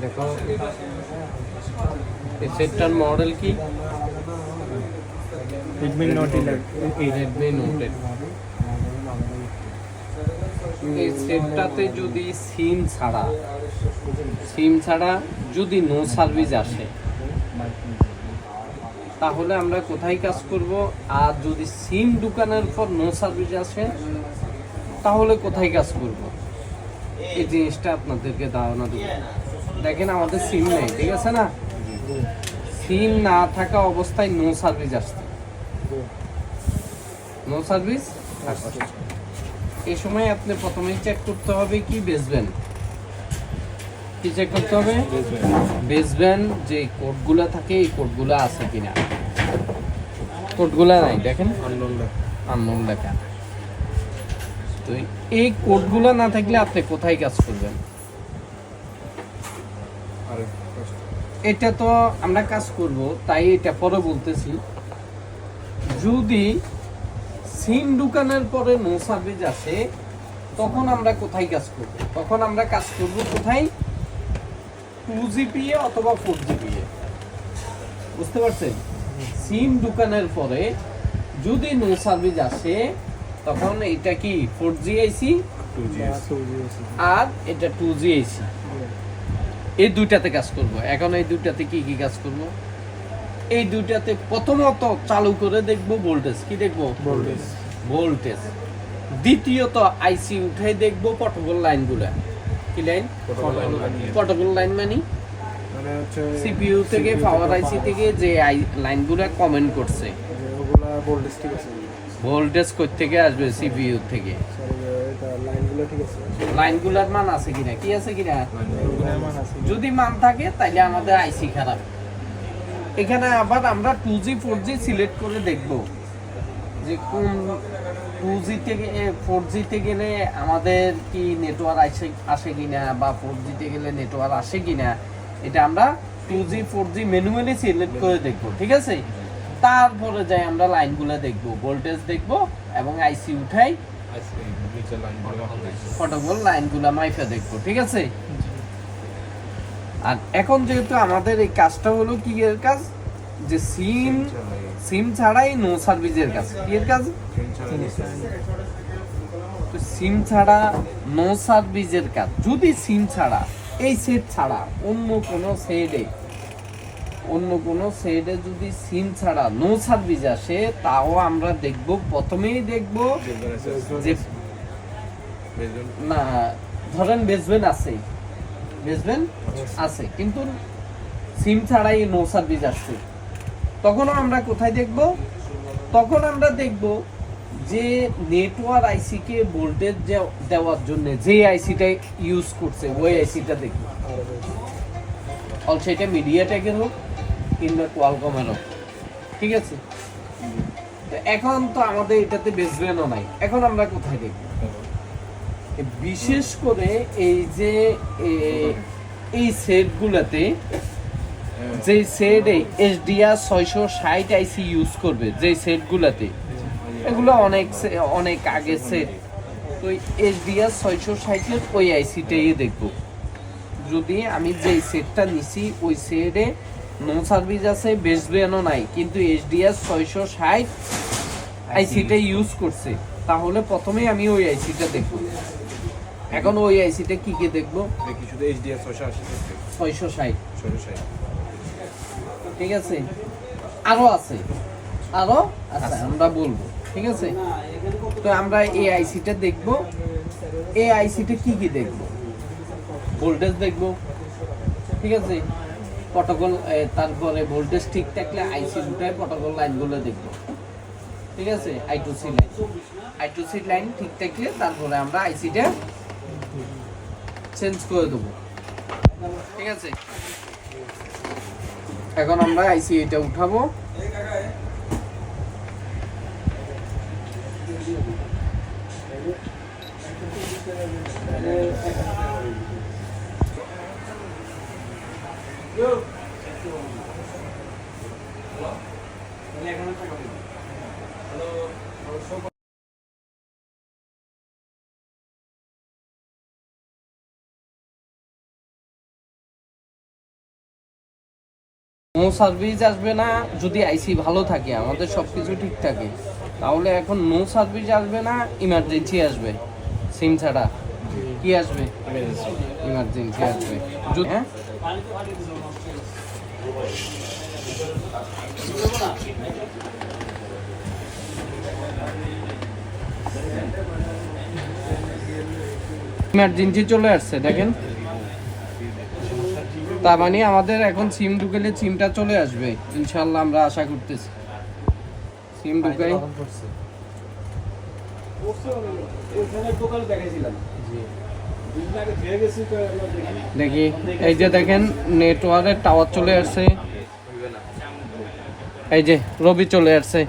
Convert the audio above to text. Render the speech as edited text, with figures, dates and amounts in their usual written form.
দেখো এই সেটটার মডেল কি? Redmi Note 11 Redmi Note 11। এই সেটটাতে যদি সিম ছাড়া যদি নো সার্ভিস আসে তাহলে আমরা কোথায় কাজ করব? আর যদি সিম ঢুকানোর পর নো সার্ভিস আসে তাহলে কোথায় কাজ করব? এই জিনিসটা আপনাদেরকে ধারণা দেব। দেখেন আমাদের সিম নেই, ঠিক আছে না? সিম না থাকা অবস্থায় নো সার্ভিস আসছে, নো সার্ভিস আসছে। এই সময় আপনি প্রথমেই চেক করতে হবে কি বেচবেন, কি চেক করতে হবে? বেচবেন যে কোডগুলো থাকে এই কোডগুলো আছে কিনা। কোডগুলো নাই, দেখেন আননোন লেখা। তো এই কোডগুলো না থাকলে আপনি কোথায় কাজ করবেন? এটা তো আমরা কাজ করব, তাই এটা পরে বলতেছি। যদি সিম ঢুকানোর পরে নো সার্ভিস আসে তখন আমরা কোথায় কাজ করব? তখন আমরা কাজ করব কোথায়? 2GPA অথবা 4GPA। বুঝতে পারছেন? সিম ঢুকানোর পরে যদি নো সার্ভিস আসে তখন এটা কি 4G আইসি আর এটা 2G আইসি, এই দুইটাতে কাজ করব। এখন এই দুইটাতে কি কি কাজ করব? এই দুইটাতে প্রথমত চালু করে দেখব ভোল্টেজ। কি দেখব? ভোল্টেজ। দ্বিতীয়ত আইসি উঠাই দেখব পটবল লাইনগুলো। কি লাইন? পটবল লাইন মানে সিপিইউ থেকে পাওয়ার আইসি থেকে যে লাইনগুলো কমেন্ট করছে ওগুলা ভোল্টেজ ঠিক আছে, ভোল্টেজ কই থেকে আসবে? সিপিইউ থেকে। লাইনগুলো ঠিক আছে, লাইনগুলোর মান আছে কিনা, কি আছে কিনা? যদি মান থাকে তাহলে আমাদের আইসি খারাপ। এখানে আবার আমরা 2G 4G সিলেক্ট করে দেখব যে কোন 2G থেকে 4G তে গেলে আমাদের কি নেটওয়ার্ক আসে কিনা বা 4G তে গেলে নেটওয়ার্ক আসে কিনা, এটা আমরা 2G 4G ম্যানুয়ালি সিলেক্ট করে দেখব, ঠিক আছে? তারপরে যাই আমরা লাইনগুলো দেখব, ভোল্টেজ দেখব এবং আইসি উঠাই ফটোবল লাইনগুলো মাইফা দেখব, ঠিক আছে? আর এখন যেহেতু আমাদের এই কাজটা হলো কি এর কাজ, যে সিম ছাড়াই নো সার্ভিসের কাজ। কি এর কাজ? তো সিম ছাড়া নো সার্ভিসের কাজ। যদি সিম ছাড়া এই সেট ছাড়া অন্য কোনো সেটে যদি সিম ছাড়া নো সার্ভিস আসে তাও আমরা দেখব, প্রথমেই দেখব যে না, ধরেন বেচবেন আছে কিন্তু সিম ছাড়াই নো সার্ভিস আসছে, তখন আমরা কোথায় দেখব? তখন আমরা দেখব যে নেটওয়ার্ক আইসি কে ভোল্টেজ দেওয়ার জন্য যে আইসিটা ইউজ করছে ওই আইসিটা দেখব। অলসো এটা মিডিয়াটেকের হোক কিংবা কোয়ালকমের হোক, ঠিক আছে? তো এখন তো আমাদের এটাতে বেচবেনও নাই, এখন আমরা কোথায় দেখব? বিশেষ করে এই যে এই সেটগুলোতে, যে সেট HDR 660 আইসি ইউজ করবে, যে সেটগুলোতে, এগুলো অনেক আগে সেট। তো HDR 660 এর ওই আইসিটাই দেখব। যদি আমি যে সেটটা নিছি ওই সেটে নো সার্ভিস আছে, বেচবেনও নাই, কিন্তু HDR 660 আইসিটা ইউজ করছে, তাহলে প্রথমেই আমি ওই আইসিটা দেখব। এখন ওই আইসিটা কি কি দেখবো? শুধু HDR 660, 660 ঠিক আছে? আরো আছে আমরা বলবো, ঠিক আছে? তো আমরা এই আইসিটা দেখবো। এই আইসিটা কি কি দেখবো? ভোল্টেজ দেখবো, ঠিক আছে? প্রটোকল, তারপরে ভোল্টেজ ঠিক থাকলে আইসি দুটায় প্রটোকল লাইনগুলো দেখবো, ঠিক আছে? I2C লাইন ঠিক থাকলে তারপরে আমরা আইসিটা চেঞ্জ করে দেবো, ঠিক আছে? এখন আমরা আইসি এটা উঠাবো। নো সার্ভিস আসবে না যদি আইসি ভালো থাকে, আমাদের সব কিছু ঠিক থাকে, তাহলে এখন নো সার্ভিস আসবে না, ইমার্জেন্সি আসবে। সিম ছাড়া কি আসবে? ইমার্জেন্সি আসবে। হ্যাঁ, ইমার্জেন্সি চলে আসছে দেখেন। তার মানে আমাদের এখন সিম ঢুকেলে সিমটা চলে আসবে ইনশাল্লাহ, আমরা আশা করতেছি। সিম ঢুকাই দেখি, এই যে দেখেন নেটওয়ার্কের টাওয়ার চলে আসছে, এই যে রবি চলে আসছে।